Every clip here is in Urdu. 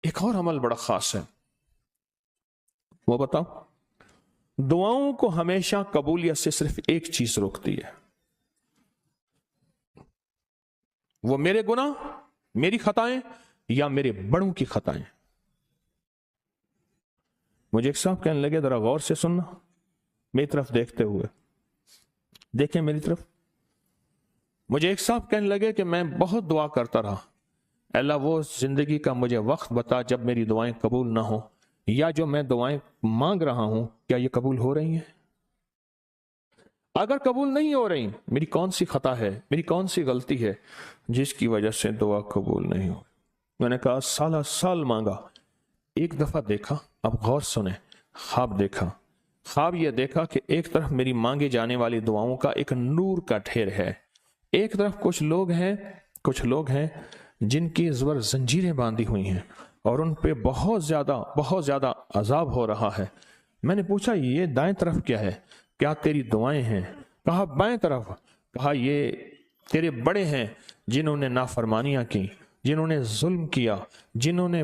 ایک اور عمل بڑا خاص ہے، وہ بتاؤ؟ دعاؤں کو ہمیشہ قبولیت سے صرف ایک چیز روکتی ہے، وہ میرے گناہ، میری خطائیں یا میرے بڑوں کی خطائیں۔ مجھے ایک صاحب کہنے لگے ذرا غور سے سننا، میری طرف دیکھتے ہوئے، دیکھیں میری طرف۔ مجھے ایک صاحب کہنے لگے کہ میں بہت دعا کرتا رہا، اللہ وہ زندگی کا مجھے وقت بتا جب میری دعائیں قبول نہ ہوں، یا جو میں دعائیں مانگ رہا ہوں کیا یہ قبول ہو رہی ہیں؟ اگر قبول نہیں ہو رہی، میری کون سی خطا ہے، میری کون سی غلطی ہے جس کی وجہ سے دعا قبول نہیں ہو؟ میں نے کہا سالہ سال مانگا، ایک دفعہ دیکھا، اب غور سنیں، خواب دیکھا۔ خواب یہ دیکھا کہ ایک طرف میری مانگے جانے والی دعاؤں کا ایک نور کا ڈھیر ہے، ایک طرف کچھ لوگ ہیں جن کی زبر زنجیریں باندھی ہوئی ہیں اور ان پہ بہت زیادہ عذاب ہو رہا ہے۔ میں نے پوچھا یہ دائیں طرف کیا ہے؟ کیا تیری دعائیں ہیں؟ کہا بائیں طرف۔ کہا یہ تیرے بڑے ہیں جنہوں نے نافرمانیاں کی، جنہوں نے ظلم کیا، جنہوں نے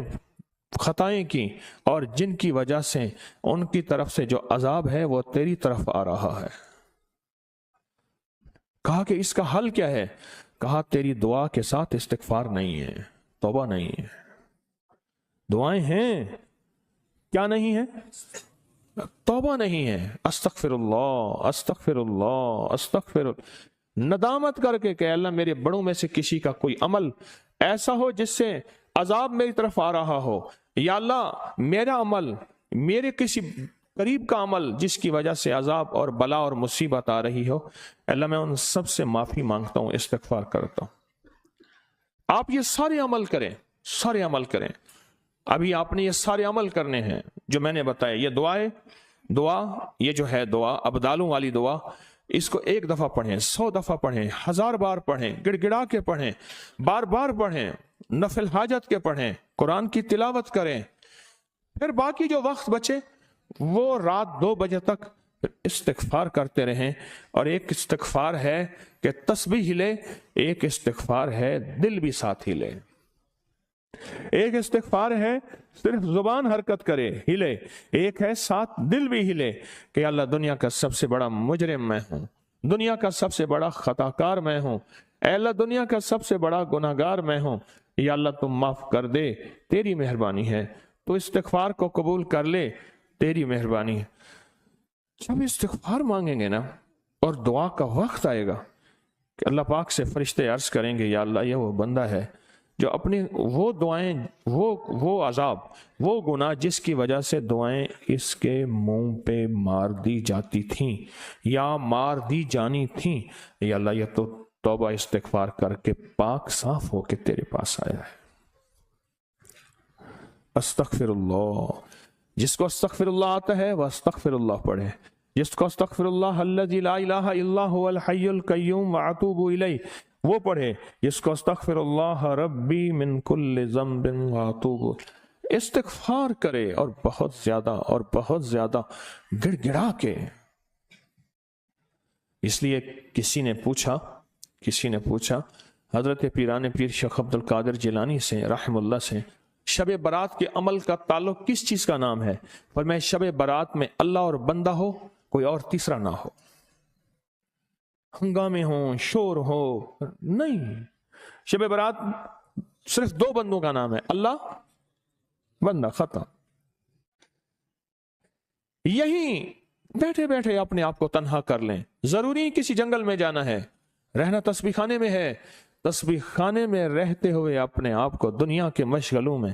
خطائیں کی، اور جن کی وجہ سے ان کی طرف سے جو عذاب ہے وہ تیری طرف آ رہا ہے۔ کہا کہ اس کا حل کیا ہے؟ کہا تیری دعا کے ساتھ استغفار نہیں ہے، توبہ نہیں ہے۔ دعائیں ہیں، کیا نہیں ہے؟ توبہ نہیں ہے۔ استغفر اللہ، استغفر اللہ، استغفر اللہ، ندامت کر کے کہ اللہ میرے بڑوں میں سے کسی کا کوئی عمل ایسا ہو جس سے عذاب میری طرف آ رہا ہو، یا اللہ میرا عمل، میرے کسی قریب کا عمل جس کی وجہ سے عذاب اور بلا اور مصیبت آ رہی ہو، اللہ میں ان سب سے معافی مانگتا ہوں، استغفار کرتا ہوں۔ آپ یہ سارے عمل کریں، ابھی آپ نے یہ سارے عمل کرنے ہیں جو میں نے بتایا۔ یہ دعا یہ جو ہے دعا، ابدالوں والی دعا، اس کو 1 دفعہ پڑھیں، 100 دفعہ پڑھیں، 1000 بار پڑھیں، گڑ گڑا کے پڑھیں، بار بار پڑھیں، نفل حاجت کے پڑھیں، قرآن کی تلاوت کریں۔ پھر باقی جو وقت بچے وہ رات 2 بجے تک استغفار کرتے رہیں۔ اور ایک استغفار ہے کہ تسبیح ہلے، ایک استغفار ہے دل بھی ساتھ ہلے۔ ایک استغفار ہے صرف زبان حرکت کرے، ہلے، ایک ہے ساتھ دل بھی ہلے کہ اللہ دنیا کا سب سے بڑا مجرم میں ہوں، دنیا کا سب سے بڑا خطا کار میں ہوں، اے اللہ دنیا کا سب سے بڑا گناہ گار میں ہوں، یا اللہ تم معاف کر دے، تیری مہربانی ہے، تو استغفار کو قبول کر لے، تیری مہربانی ہے۔ جب استغفار مانگیں گے نا اور دعا کا وقت آئے گا کہ اللہ پاک سے فرشتے عرض کریں گے یا اللہ یہ وہ بندہ ہے جو اپنی وہ دعائیں، وہ عذاب، وہ گناہ جس کی وجہ سے دعائیں اس کے منہ پہ مار دی جاتی تھیں یا مار دی جانی تھیں، یا اللہ یہ تو توبہ استغفار کر کے پاک صاف ہو کے تیرے پاس آیا ہے۔ استغفر اللہ، جس کو استغفر اللہ آتا ہے وہ استغفر اللہ پڑھے، جس کو استغفر اللہ الذی لا الہ الا هو الحی القیوم واتوب الیہ وہ پڑھے، جس کو استغفر اللہ ربی من کل ذنب واتوب، استغفار کرے اور بہت زیادہ گڑ گڑا کے۔ اس لیے کسی نے پوچھا حضرت پیران پیر شیخ عبد القادر جیلانی سے رحم اللہ سے، شب برات کے عمل کا تعلق کس چیز کا نام ہے؟ فرمایا شب برات میں اللہ اور بندہ ہو، کوئی اور تیسرا نہ ہو، ہنگامے ہوں، شور ہو، نہیں، شب برات صرف 2 بندوں کا نام ہے، اللہ، بندہ، ختم۔ یہیں بیٹھے بیٹھے اپنے آپ کو تنہا کر لیں، ضروری کسی جنگل میں جانا ہے، رہنا تسبیح خانے میں ہے، تسبیح خانے میں رہتے ہوئے اپنے آپ کو دنیا کے مشغلوں میں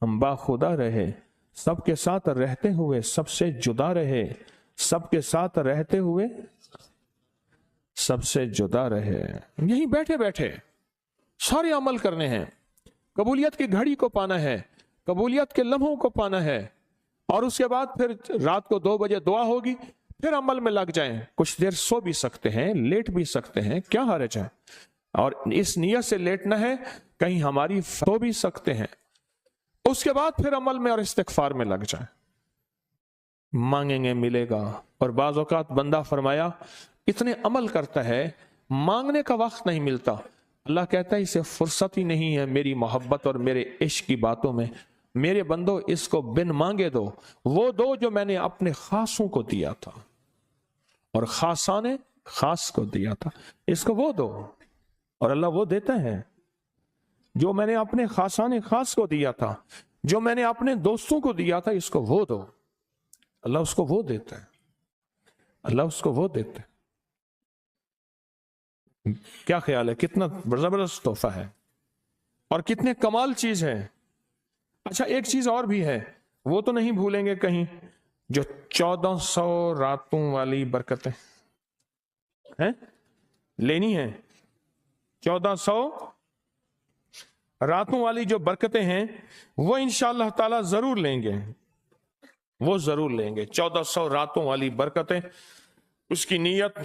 ہم باخدا رہے، سب کے ساتھ رہتے ہوئے سب سے جدا رہے، سب کے ساتھ رہتے ہوئے سب سے جدا رہے۔ یہیں بیٹھے بیٹھے سارے عمل کرنے ہیں، قبولیت کی گھڑی کو پانا ہے، قبولیت کے لمحوں کو پانا ہے، اور اس کے بعد پھر رات کو 2 بجے دعا ہوگی، پھر عمل میں لگ جائیں، کچھ دیر سو بھی سکتے ہیں، لیٹ بھی سکتے ہیں، کیا حرج ہے؟ اور اس نیت سے لیٹنا ہے کہیں ہماری سو بھی سکتے ہیں، اس کے بعد پھر عمل میں اور استغفار میں لگ جائیں، مانگیں گے ملے گا۔ اور بعض اوقات بندہ فرمایا اتنے عمل کرتا ہے مانگنے کا وقت نہیں ملتا، اللہ کہتا ہے اسے فرصت ہی نہیں ہے میری محبت اور میرے عشق کی باتوں میں، میرے بندو اس کو بن مانگے دو، وہ دو جو میں نے اپنے خاصوں کو دیا تھا اور خاصاں نے خاص کو دیا تھا، اس کو وہ دو۔ اور اللہ وہ دیتا ہے جو میں نے اپنے خاصان خاص کو دیا تھا، جو میں نے اپنے دوستوں کو دیا تھا، اس کو وہ دو۔ اللہ اس کو وہ دیتا ہے، اللہ اس کو وہ دیتا ہے۔ کیا خیال ہے؟ کتنا زبردست تحفہ ہے اور کتنے کمال چیز ہے۔ اچھا ایک چیز اور بھی ہے، وہ تو نہیں بھولیں گے کہیں، جو 1400 راتوں والی برکتیں ہیں لینی ہیں، 1400 راتوں والی جو برکتیں ہیں وہ انشاءاللہ تعالی ضرور لیں گے، وہ ضرور لیں گے۔ 1400 راتوں والی برکتیں، اس کی نیت،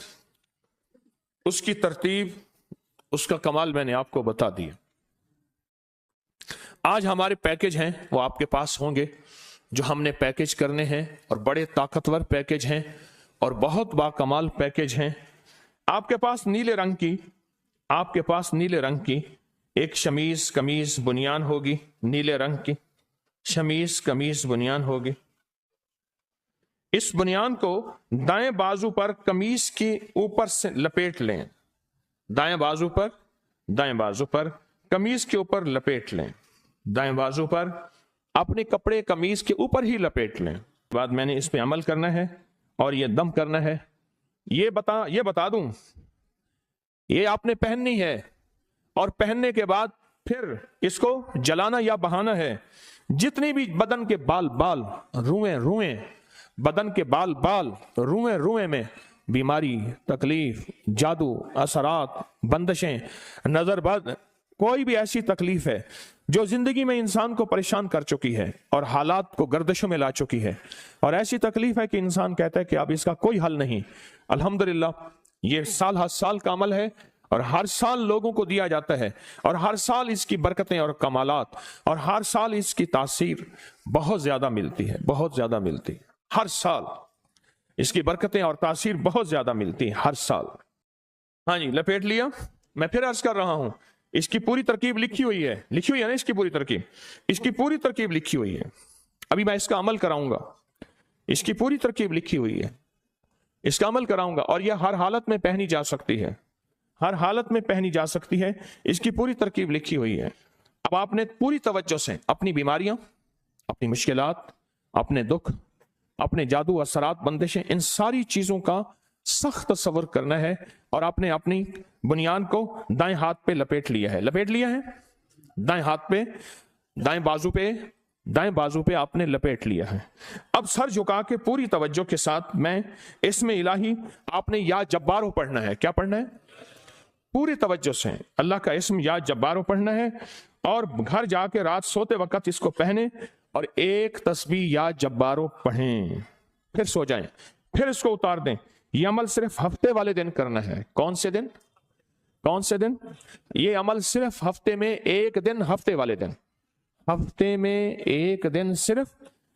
اس کی ترتیب، اس کا کمال میں نے آپ کو بتا دیا۔ آج ہمارے پیکج ہیں وہ آپ کے پاس ہوں گے، جو ہم نے پیکج کرنے ہیں، اور بڑے طاقتور پیکج ہیں اور بہت با کمال پیکج ہیں۔ آپ کے پاس نیلے رنگ کی، آپ کے پاس نیلے رنگ کی ایک شمیز قمیض بنیان ہوگی، نیلے رنگ کی شمیز قمیض بنیان ہوگی۔ اس بنیان کو دائیں بازو پر قمیض کی اوپر سے لپیٹ لیں، دائیں بازو پر قمیض کے اوپر لپیٹ لیں، دائیں بازو پر اپنے کپڑے قمیض کے اوپر ہی لپیٹ لیں۔ بعد میں نے اس پہ عمل کرنا ہے اور یہ دم کرنا ہے۔ یہ بتا دوں، یہ آپ نے پہننی ہے، اور پہننے کے بعد پھر اس کو جلانا یا بہانا ہے۔ جتنی بھی بدن کے بال روئیں بدن کے بال روئیں میں بیماری، تکلیف، جادو، اثرات، بندشیں، نظر بد، کوئی بھی ایسی تکلیف ہے جو زندگی میں انسان کو پریشان کر چکی ہے اور حالات کو گردشوں میں لا چکی ہے، اور ایسی تکلیف ہے کہ انسان کہتا ہے کہ اب اس کا کوئی حل نہیں، الحمدللہ یہ سال ہر سال کا عمل ہے، اور ہر سال لوگوں کو دیا جاتا ہے، اور ہر سال اس کی برکتیں اور کمالات، اور ہر سال اس کی تاثیر بہت زیادہ ملتی ہے، بہت زیادہ ملتی ہے۔ ہر سال اس کی برکتیں اور تاثیر بہت زیادہ ملتی ہیں، ہر سال۔ ہاں جی، لپیٹ لیا۔ میں پھر عرض کر رہا ہوں، اس کی پوری ترکیب لکھی ہوئی ہے نا، اس کی پوری ترکیب لکھی ہوئی ہے۔ ابھی میں اس کا عمل کراؤں گا، اس کی پوری ترکیب لکھی ہوئی ہے، اس کا عمل کراؤں گا، اور یہ ہر حالت میں پہنی جا سکتی ہے، ہر حالت میں پہنی جا سکتی ہے، اس کی پوری ترکیب لکھی ہوئی ہے۔ اب آپ نے پوری توجہ سے اپنی بیماریاں، اپنی مشکلات، اپنے دکھ، اپنے جادو، اثرات، بندشیں، ان ساری چیزوں کا سخت تصور کرنا ہے، اور آپ نے اپنی بنیان کو دائیں ہاتھ پہ لپیٹ لیا ہے، دائیں ہاتھ پہ، دائیں بازو پہ آپ نے لپیٹ لیا ہے۔ اب سر جھکا کے پوری توجہ کے ساتھ میں اسم الہی، آپ نے یا جبارو پڑھنا ہے۔ کیا پڑھنا ہے؟ پوری توجہ سے اللہ کا اسم یا جبارو پڑھنا ہے، اور گھر جا کے رات سوتے وقت اس کو پہنے اور ایک تسبیح یا جبارو پڑھیں، پھر سو جائیں، پھر اس کو اتار دیں۔ یہ عمل صرف ہفتے والے دن کرنا ہے۔ کون سے دن؟ یہ عمل صرف ہفتے میں ایک دن، ہفتے میں ایک دن، صرف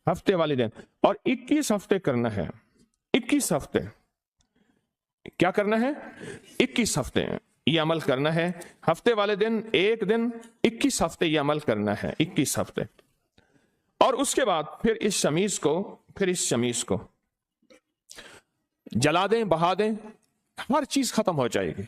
ہفتے والے دن، اور 21 ہفتے کرنا ہے۔ 21 ہفتے کیا کرنا ہے؟ 21 ہفتے یہ عمل کرنا ہے، ہفتے والے دن ایک دن، 21 ہفتے یہ عمل کرنا ہے، 21 ہفتے۔ اور اس کے بعد پھر اس شمیز کو جلا دیں، بہا دیں، ہر چیز ختم ہو جائے گی۔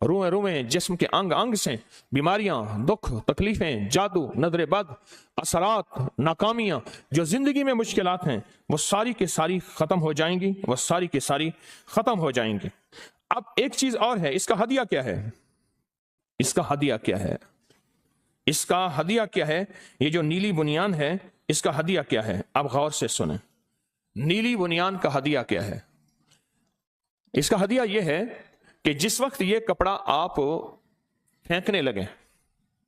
روئیں جسم کے انگ سے بیماریاں، دکھ، تکلیفیں، جادو، نظر بد، اثرات، ناکامیاں، جو زندگی میں مشکلات ہیں، وہ ساری کی ساری ختم ہو جائیں گی، اب ایک چیز اور ہے، اس کا ہدیہ کیا ہے؟ یہ جو نیلی بنیان ہے، اس کا ہدیہ کیا ہے؟ اب غور سے سنیں، نیلی بنیان کا ہدیہ کیا ہے؟ اس کا ہدیہ یہ ہے کہ جس وقت یہ کپڑا آپ پھینکنے لگیں،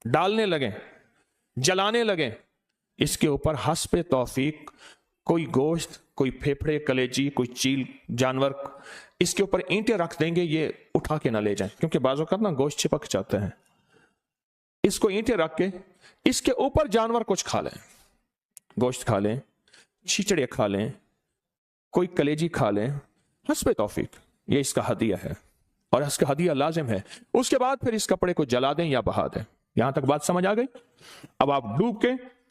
ڈالنے لگیں، جلانے لگیں، اس کے اوپر حسب توفیق کوئی گوشت، کوئی پھیپھڑے، کلیجی، کوئی چیل جانور، اس کے اوپر اینٹیں رکھ دیں گے، یہ اٹھا کے نہ لے جائیں، کیونکہ بعض اوقات نا گوشت چپک جاتا ہے۔ اس کو اینٹیں رکھ کے اس کے اوپر جانور کچھ کھا لیں، گوشت کھا لیں، چھچڑے کھا لیں، کوئی کلیجی کھا لیں، حسب توفیق، یہ اس کا ہدیہ ہے، اور اس کا ہدیہ لازم ہے۔ اس کے بعد پھر اس کپڑے کو جلا دیں یا بہا دیں۔ یہاں تک بات سمجھ آ گئی؟ اب آپ ڈوب کے